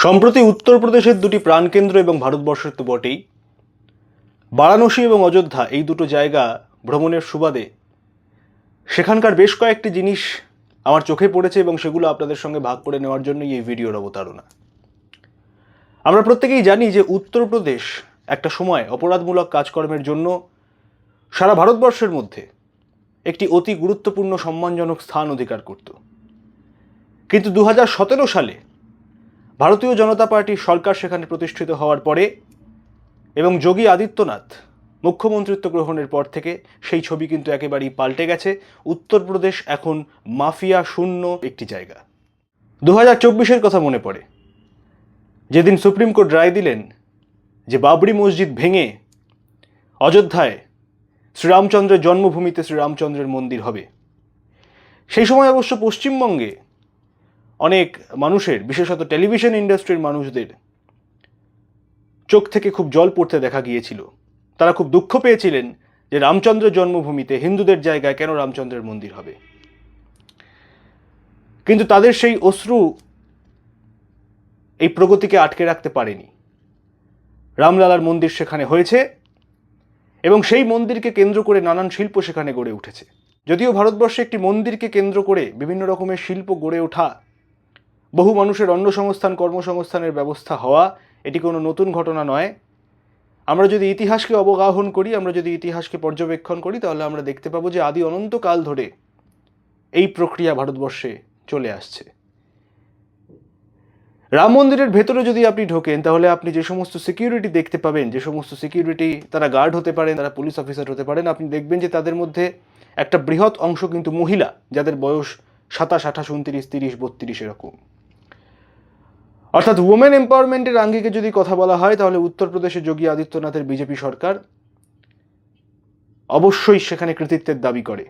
সম্প্রতি উত্তরপ্রদেশের দুটি প্রাণকেন্দ্র এবং ভারতবর্ষের তো বটেই, বারাণসী এবং অযোধ্যা এই দুটো জায়গা ভ্রমণের সুবাদে সেখানকার বেশ কয়েকটি জিনিস আমার চোখে পড়েছে এবং সেগুলো আপনাদের সঙ্গে ভাগ করে নেওয়ার জন্যই এই ভিডিওর অবতারণা। আমরা প্রত্যেকেই জানি যে উত্তরপ্রদেশ একটা সময় অপরাধমূলক কাজকর্মের জন্য সারা ভারতবর্ষের মধ্যে একটি অতি গুরুত্বপূর্ণ সম্মানজনক স্থান অধিকার করত। কিন্তু 2017 সালে ভারতীয় জনতা পার্টির সরকার সেখানে প্রতিষ্ঠিত হওয়ার পরে এবং যোগী আদিত্যনাথ মুখ্যমন্ত্রিত্ব গ্রহণের পর থেকে সেই ছবি কিন্তু একেবারেই পাল্টে গেছে। উত্তরপ্রদেশ এখন মাফিয়া শূন্য একটি জায়গা। 2024-এর কথা মনে পড়ে, যেদিন সুপ্রিম কোর্ট রায় দিলেন যে বাবরি মসজিদ ভেঙে অযোধ্যায় শ্রীরামচন্দ্রের জন্মভূমিতে শ্রীরামচন্দ্রের মন্দির হবে। সেই সময় অবশ্য পশ্চিমবঙ্গে অনেক মানুষের, বিশেষত টেলিভিশন ইন্ডাস্ট্রির মানুষদের চোখ থেকে খুব জল পড়তে দেখা গিয়েছিল। তারা খুব দুঃখ পেয়েছিলেন যে রামচন্দ্রের জন্মভূমিতে হিন্দুদের জায়গায় কেন রামচন্দ্রের মন্দির হবে। কিন্তু তাদের সেই অশ্রু এই প্রগতিকে আটকে রাখতে পারেনি। রামলালার মন্দির সেখানে হয়েছে এবং সেই মন্দিরকে কেন্দ্র করে নানান শিল্প সেখানে গড়ে উঠেছে। যদিও ভারতবর্ষে একটি মন্দিরকে কেন্দ্র করে বিভিন্ন রকমের শিল্প গড়ে ওঠা, বহু মানুষের অন্নসংস্থান, কর্মসংস্থানের ব্যবস্থা হওয়া, এটি কোনো নতুন ঘটনা নয়। আমরা যদি ইতিহাসকে অবগাহন করি, আমরা যদি ইতিহাসকে পর্যবেক্ষণ করি, তাহলে আমরা দেখতে পাবো যে আদি অনন্তকাল ধরে এই প্রক্রিয়া ভারতবর্ষে চলে আসছে। রাম মন্দিরের ভেতরে যদি আপনি ঢোকেন, তাহলে আপনি যে সমস্ত সিকিউরিটি দেখতে পাবেন, যে সমস্ত সিকিউরিটি, তারা গার্ড হতে পারেন, তারা পুলিশ অফিসার হতে পারেন, আপনি দেখবেন যে তাদের মধ্যে একটা বৃহৎ অংশ কিন্তু মহিলা, যাদের বয়স 27, 28, 29, 30, 32 এরকম। অর্থাৎ ওমেন এম্পাওয়ারমেন্টের আঙ্গিকে যদি কথা বলা হয়, তাহলে উত্তরপ্রদেশে যোগী আদিত্যনাথের বিজেপি সরকার অবশ্যই সেখানে কৃতিত্বের দাবি করে।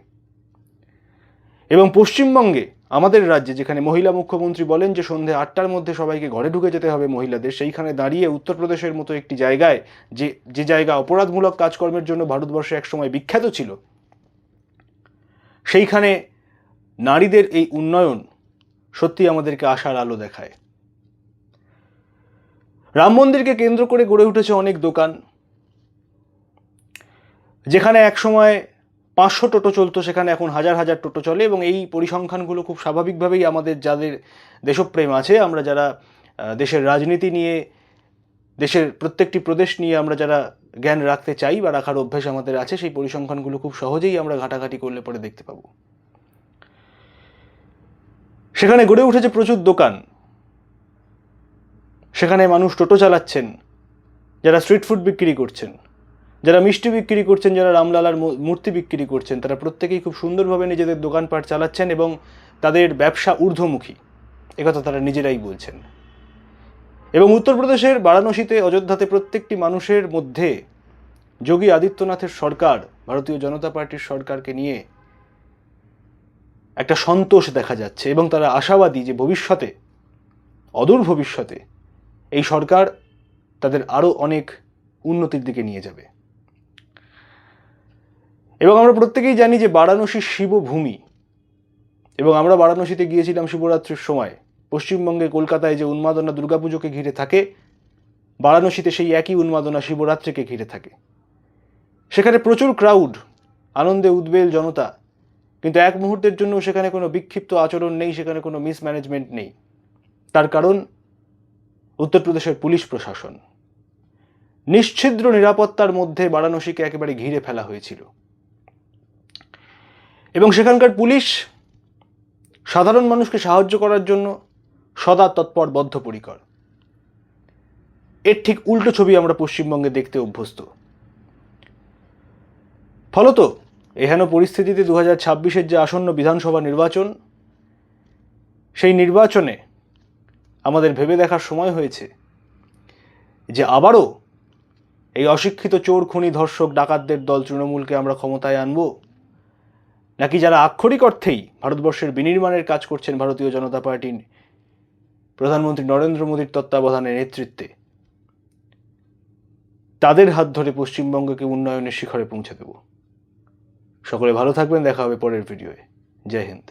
এবং পশ্চিমবঙ্গে, আমাদের রাজ্যে, যেখানে মহিলা মুখ্যমন্ত্রী বলেন যে সন্ধ্যে 8টার মধ্যে সবাইকে ঘরে ঢুকে যেতে হবে মহিলাদের, সেইখানে দাঁড়িয়ে উত্তরপ্রদেশের মতো একটি জায়গায়, যে জায়গা অপরাধমূলক কাজকর্মের জন্য ভারতবর্ষে একসময় বিখ্যাত ছিল, সেইখানে নারীদের এই উন্নয়ন সত্যি আমাদেরকে আশার আলো দেখায়। রাম মন্দিরকে কেন্দ্র করে গড়ে উঠেছে অনেক দোকান। যেখানে একসময় 500 টোটো চলতো, সেখানে এখন হাজার হাজার টোটো চলে। এবং এই পরিসংখ্যানগুলো খুব স্বাভাবিকভাবেই আমাদের যাদের দেশপ্রেম আছে, আমরা যারা দেশের রাজনীতি নিয়ে, দেশের প্রত্যেকটি প্রদেশ নিয়ে আমরা যারা জ্ঞান রাখতে চাই বা রাখার অভ্যাস আমাদের আছে, সেই পরিসংখ্যানগুলো খুব সহজেই আমরা ঘাটাঘাটি করলে পরে দেখতে পাবো। সেখানে গড়ে উঠেছে প্রচুর দোকান। সেখানে মানুষ টোটো চালাচ্ছেন, যারা স্ট্রিট ফুড বিক্রি করছেন, যারা মিষ্টি বিক্রি করছেন, যারা রামলালার মূর্তি বিক্রি করছেন, তারা প্রত্যেকেই খুব সুন্দরভাবে নিজেদের দোকানপাট চালাচ্ছেন এবং তাদের ব্যবসা ঊর্ধ্বমুখী, একথা তারা নিজেরাই বলছেন। এবং উত্তরপ্রদেশের বারাণসীতে, অযোধ্যাতে প্রত্যেকটি মানুষের মধ্যে যোগী আদিত্যনাথের সরকার, ভারতীয় জনতা পার্টির সরকারকে নিয়ে একটা সন্তোষ দেখা যাচ্ছে এবং তারা আশাবাদী যে ভবিষ্যতে, অদূর ভবিষ্যতে, এই সরকার তাদের আরও অনেক উন্নতির দিকে নিয়ে যাবে। এবং আমরা প্রত্যেকেই জানি যে বারাণসী শিবভূমি, এবং আমরা বারাণসীতে গিয়েছিলাম শিবরাত্রির সময়। পশ্চিমবঙ্গে, কলকাতায় যে উন্মাদনা দুর্গাপুজোকে ঘিরে থাকে, বারাণসীতে সেই একই উন্মাদনা শিবরাত্রিকে ঘিরে থাকে। সেখানে প্রচুর ক্রাউড, আনন্দে উদ্বেল জনতা, কিন্তু এক মুহূর্তের জন্য সেখানে কোনো বিক্ষিপ্ত আচরণ নেই, সেখানে কোনো মিসম্যানেজমেন্ট নেই। তার কারণ উত্তরপ্রদেশের পুলিশ প্রশাসন। নিশ্ছিদ্র নিরাপত্তার মধ্যে বারাণসীকে একেবারে ঘিরে ফেলা হয়েছিল এবং সেখানকার পুলিশ সাধারণ মানুষকে সাহায্য করার জন্য সদা তৎপর, বদ্ধপরিকর। এর ঠিক উল্টো ছবি আমরা পশ্চিমবঙ্গে দেখতে অভ্যস্ত। ফলত এহেন পরিস্থিতিতে 2026-এর যে আসন্ন বিধানসভা নির্বাচন, সেই নির্বাচনে আমাদের ভেবে দেখার সময় হয়েছে যে আবারও এই অশিক্ষিত চোর, খুনি, ধর্ষক, ডাকাতদের দল তৃণমূলকে আমরা ক্ষমতায় আনব, নাকি যারা আক্ষরিক অর্থেই ভারতবর্ষের বিনির্মাণের কাজ করছেন ভারতীয় জনতা পার্টির প্রধানমন্ত্রী নরেন্দ্র মোদীর তত্ত্বাবধানে, নেতৃত্বে, তাদের হাত ধরে পশ্চিমবঙ্গকে উন্নয়নের শিখরে পৌঁছে দেব। সকলে ভালো থাকবেন, দেখা হবে পরের ভিডিওয়ে। জয় হিন্দ।